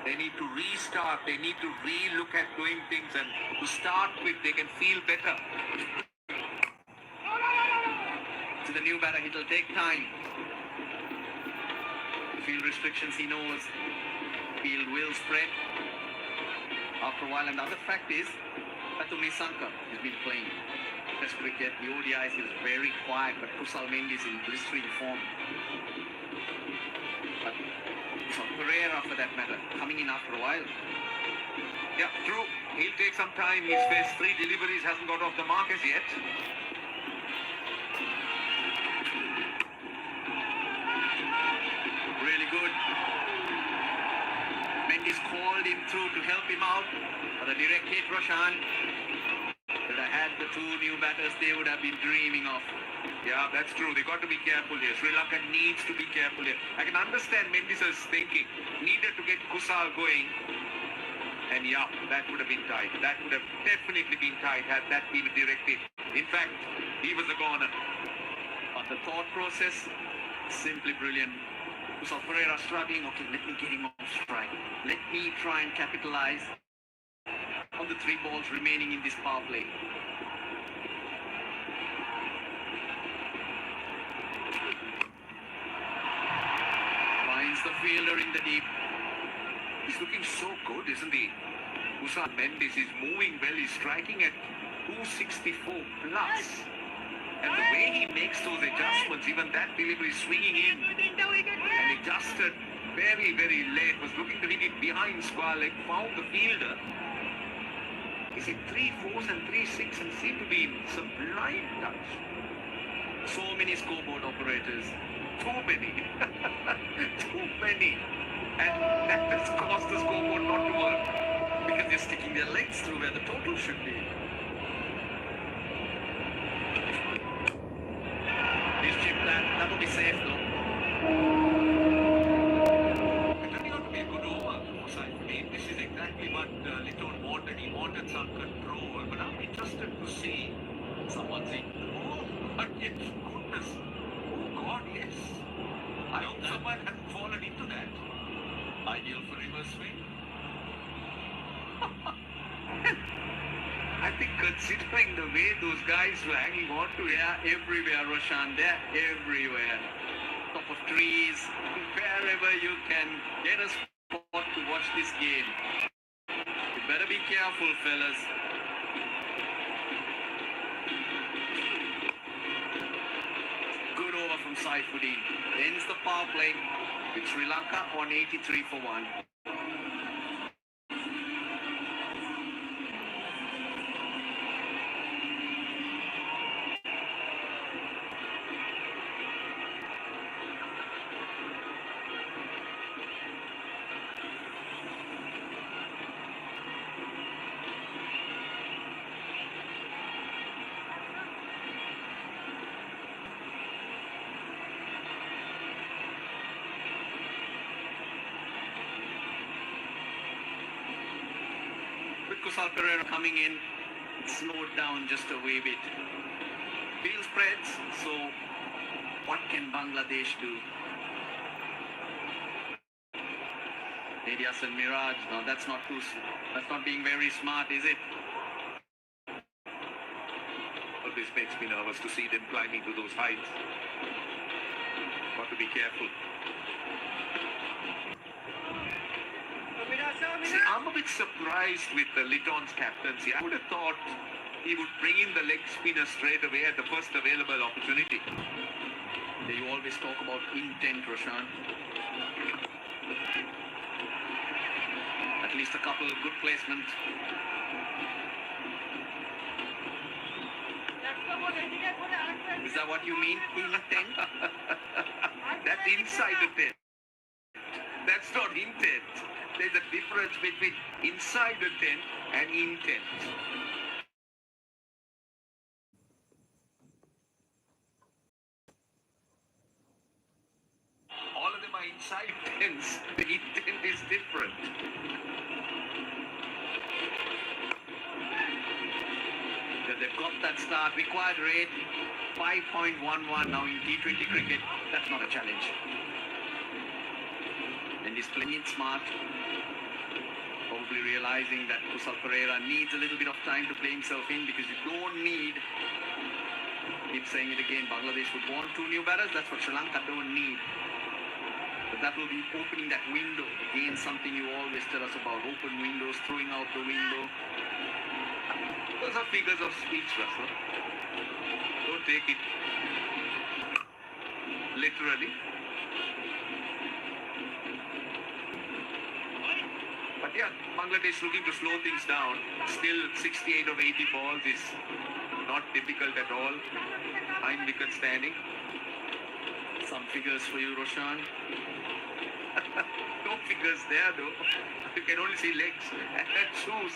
They need to restart. They need to re-look at doing things, and to start with, they can feel better. To the new batter, it'll take time. Field restrictions, he knows. Field will spread after a while. And the other fact is, Srilanka has been playing Test cricket. The ODIs is very quiet, but Kusal Mendy is in blistering form. But Pereira, for that matter, coming in after a while. Yeah, true. He'll take some time. His first 3 deliveries hasn't got off the mark as yet. Really good. Mendy's called him through to help him out. For the direct hit, Roshan. But I had the 2 new batters they would have been dreaming of. Yeah, that's true. They got to be careful here. Sri Lanka needs to be careful here. I can understand Mendy's thinking. Needed to get Kusal going. And yeah, that would have been tight. That would have definitely been tight had that been directed. In fact, he was a goner. But the thought process, simply brilliant. Kusal Pereira struggling. Okay, let me get him off strike. Let me try and capitalize on the 3 balls remaining in this power play. Finds the fielder in the deep. He's looking so good, isn't he? Kusal Mendy is moving well. He's striking at 264 plus. And the way he makes those adjustments, even that delivery swinging in and adjusted very, very late, was looking to hit it behind square leg, found the fielder. Is it 3-4s and 3-6 and seem to be in sublime touch. So many scoreboard operators. Too many. Too many. And that has caused the scoreboard not to work. Because they're sticking their legs through where the total should be. He's chipped that. That will be safe though. It turned out to be a good over for Saifullah. This is exactly what Litton wanted. He wanted some control. But I'm interested to see someone saying, oh, but yes, goodness. Oh God, yes. I hope someone hasn't fallen into that. Ideal for reverse swing. I think considering the way those guys were hanging on to everywhere, Roshan, they're everywhere. Top of trees, wherever you can get a spot to watch this game. You better be careful, fellas. Good over from Saifuddin. Ends the power play with Sri Lanka on 83 for 1. Kusal Pereira coming in, slowed down just a wee bit. Field spreads, so what can Bangladesh do? Medias and Mirage, no, that's not being very smart, is it? But this makes me nervous to see them climbing to those heights. Got to be careful. See, I'm a bit surprised with the Litton's captaincy. I would have thought he would bring in the leg spinner straight away at the first available opportunity. You always talk about intent, Roshan. At least a couple of good placements. Is that what you mean, intent? That's inside the tent. That's not intent. There's a difference between inside the tent and intent. All of them are inside tents. The intent is different. They've got that start. Required rate 5.11 now in T20 cricket. That's not a challenge. And he's playing it smart. Probably realizing that Kusal Pereira needs a little bit of time to play himself in, because you don't need, keep saying it again, Bangladesh would want 2 new batters. That's what Sri Lanka don't need. But that will be opening that window. Again, something you always tell us about, open windows, throwing out the window. Those are figures of speech, Russell. Don't take it literally. But yeah, Bangladesh looking to slow things down. Still 68 of 80 balls is not difficult at all. 9 wickets standing. Some figures for you, Roshan. No figures there though. You can only see legs and shoes.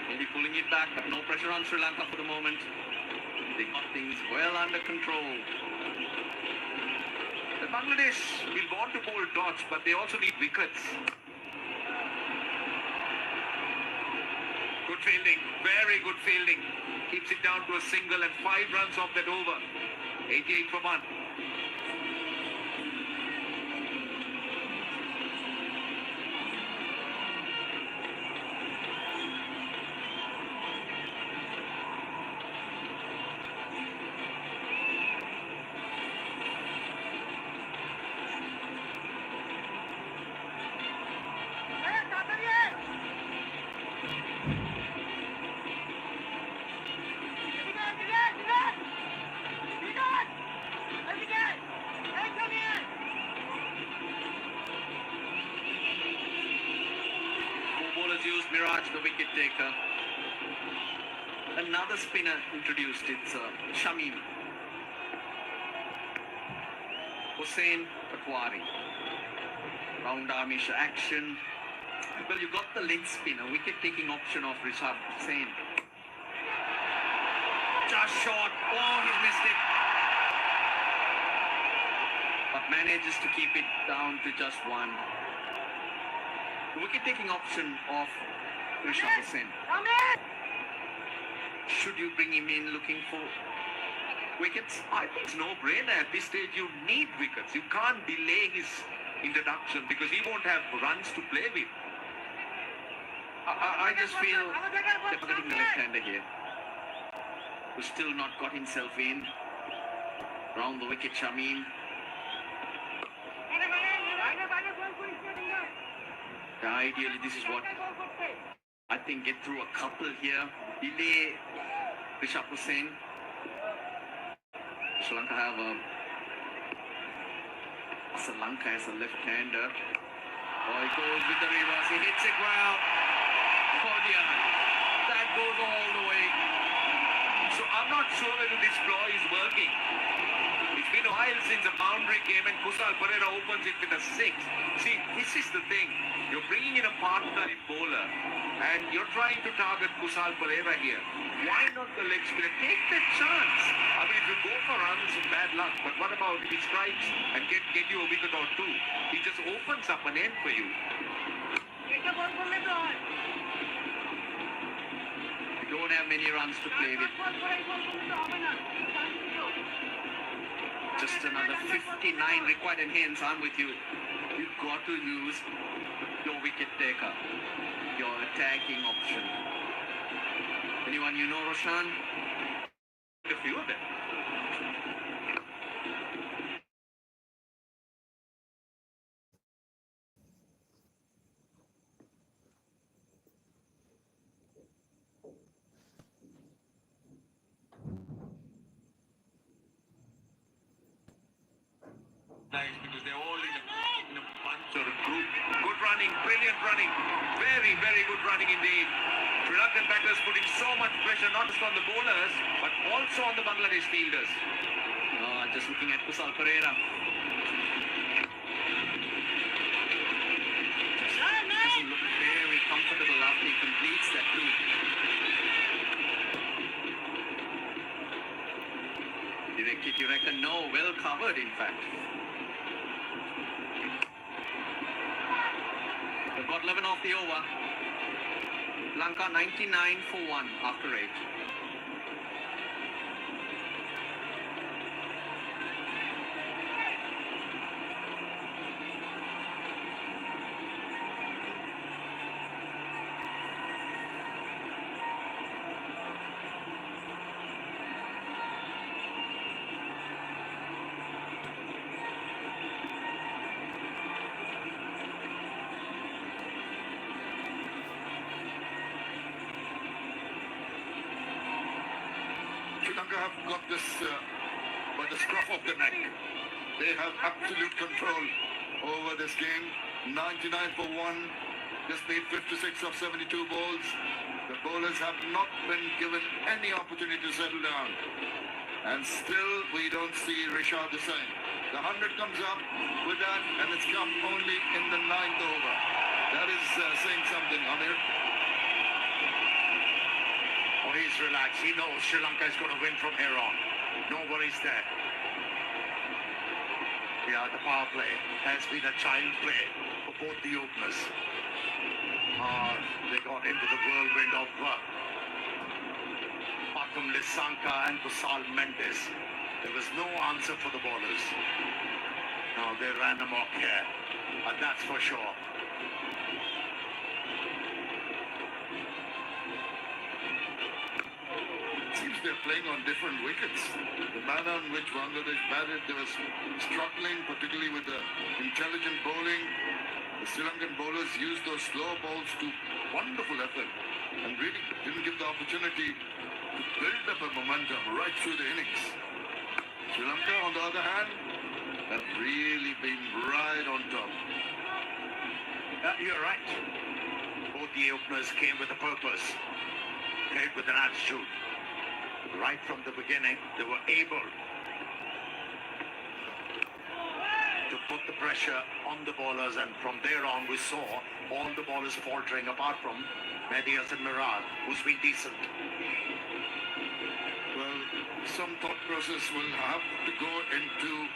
Maybe pulling it back, but no pressure on Sri Lanka for the moment. They got things well under control. The Bangladesh will want to bowl dots, but they also need wickets. Good fielding, very good fielding. Keeps it down to a single and 5 runs off that over. 88 for 1. Used Miraj, the wicket taker. Another spinner introduced. It's Shamim. Hussain Patwari. Round armish action. Well, you got the leg spinner, wicket taking option of Rishabh Hussain. Just short. Oh, he's missed it. But manages to keep it down to just 1. The wicket-taking option of Rishabh Hussain. Should you bring him in looking for wickets? I think it's no-brainer. At this stage, you need wickets. You can't delay his introduction because he won't have runs to play with. I just feel they're forgetting the left-hander here, who's still not got himself in. Round the wicket, Shamim. Ideally, this is what I think, get through a couple here. Delay Rishabh Hussain. Sri Lanka have Sri Lanka as a left-hander. Oh, he goes with the reverse. He hits it well. Oh dear. That goes all the way. So I'm not sure whether this ploy is working. It's been a while since a boundary came and Kusal Pereira opens it with a 6. See, this is the thing. You're bringing in a partner bowler and you're trying to target Kusal Pereira here. Why not the leg spinner? Take that chance. I mean, if you go for runs, bad luck. But what about if he strikes and get you a wicket or 2? He just opens up an end for you. You don't have many runs to play with. Just another 59 required, and hence I'm with you. You've got to use your wicket taker, your attacking option. Anyone you know, Roshan? A few of them. Nice, because they're all in a bunch or a group. Good running, brilliant running. Very, very good running indeed. Sri Lankan batters putting so much pressure not just on the bowlers, but also on the Bangladesh fielders. Just looking at Kusal Pereira. Doesn't look very comfortable after he completes that too. Direct hit, you reckon? No, well covered in fact. They've got 11 off the over. Lanka 99 for 1 after 8. Lanka have got this by the scruff of the neck. They have absolute control over this game. 99 for 1. Just made 56 of 72 balls. The bowlers have not been given any opportunity to settle down. And still we don't see Rishad Hussain. The 100 comes up with that, and it's come only in the 9th over. That is saying something, Amir. Oh, he's relaxed. He knows Sri Lanka is going to win from here on. No worries there. Yeah, the power play has been a child play for both the openers. They got into the whirlwind of Pathum Lisanka and Kusal Mendes. There was no answer for the bowlers. No, they ran amok here, and that's for sure. Seems they're playing on different wickets. The manner on which Bangladesh batted, they were struggling, particularly with the intelligent bowling. The Sri Lankan bowlers used those slow balls to wonderful effort and really didn't give the opportunity to build up a momentum right through the innings. Sri Lanka, on the other hand, have really been right on top. You're right. Both the openers came with a purpose, played with an attitude. Right from the beginning, they were able to put the pressure on the bowlers, and from there on we saw all the bowlers faltering apart from Mehdi Hasan Mirad, who's been decent. Well, some thought process will have to go into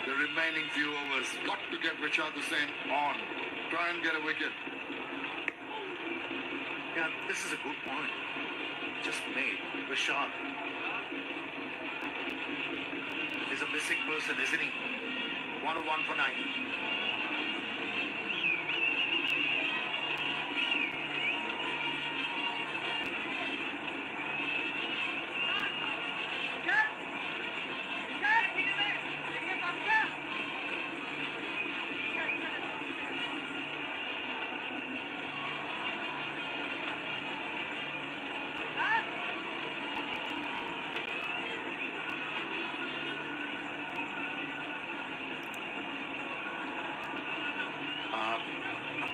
the remaining few overs. Got to get Rishad Hussain on. Try and get a wicket. Yeah, this is a good point. Just made. Rishad is a missing person, isn't he? 101 for 9.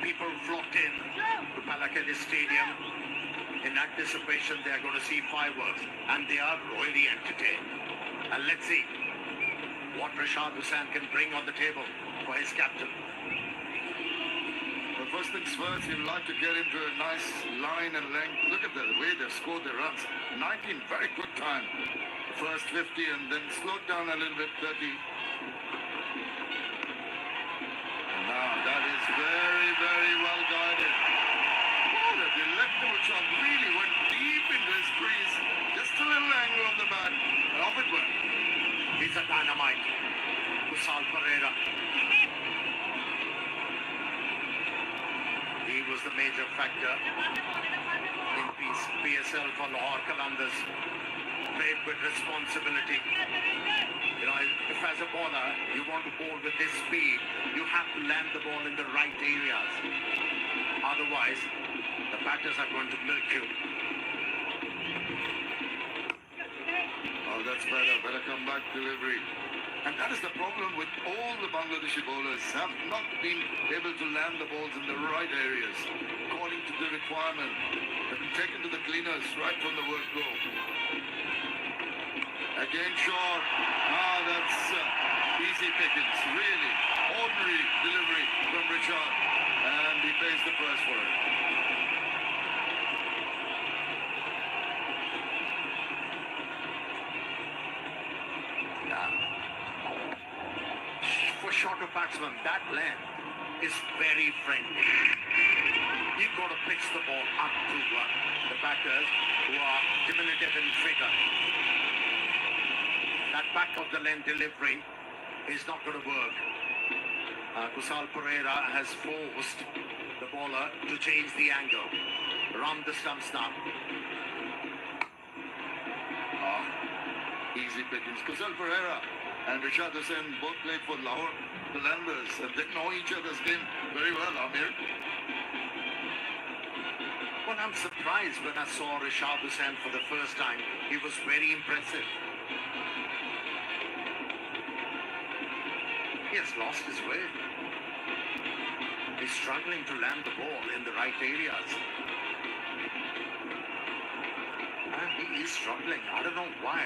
People flocked in to Palakeli Stadium. In anticipation, they are going to see fireworks, and they are royally entertained. And let's see what Rishad Hussain can bring on the table for his captain. Well, first things first, you'd like to get into a nice line and length. Look at the way they've scored their runs. 19, very good time. The first 50 and then slowed down a little bit, 30. Now that is very, very well guided. Oh, the delectable shot really went deep into his crease. Just a little angle of the bat. And off it went. He's a dynamite. Kusal Pereira. He was the major factor in PSL for Lahore Qalandars. Played with responsibility. You know, if as a bowler you want to bowl with this speed, you have to land the ball in the right areas. Otherwise, the batters are going to milk you. Oh, that's better. Better come back delivery. And that is the problem with all the Bangladeshi bowlers. Have not been able to land the balls in the right areas according to the requirement. They've been taken to the cleaners right from the word go. Again short. That's easy pickings. Really ordinary delivery from Richard. And he pays the price for it. For shorter batsmen, that length is very friendly. You've got to pitch the ball up to the batters who are diminutive in figure. That back of the length delivery is not going to work. Kusal Pereira has forced the bowler to change the angle. Round the stumps now. Easy pickings. Kusal Pereira and Rishad Hussain both played for Lahore Qalandars, and they know each other's game very well, Amir. Well, I'm surprised when I saw Rishab Hussain for the first time. He was very impressive. He has lost his way. He's struggling to land the ball in the right areas. And he is struggling. I don't know why.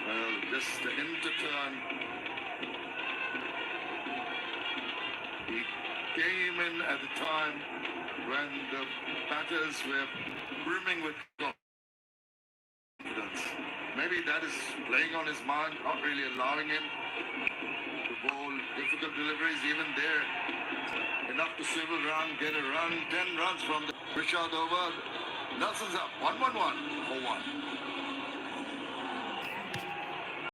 Well, just the him to turn. He came in at the time when the batters were brimming with confidence. Maybe that is playing on his mind, not really allowing him to bowl difficult deliveries even there. Enough to swivel around, get a run, 10 runs from the Rishad over. Nelson's up, 1-1-1 for 1.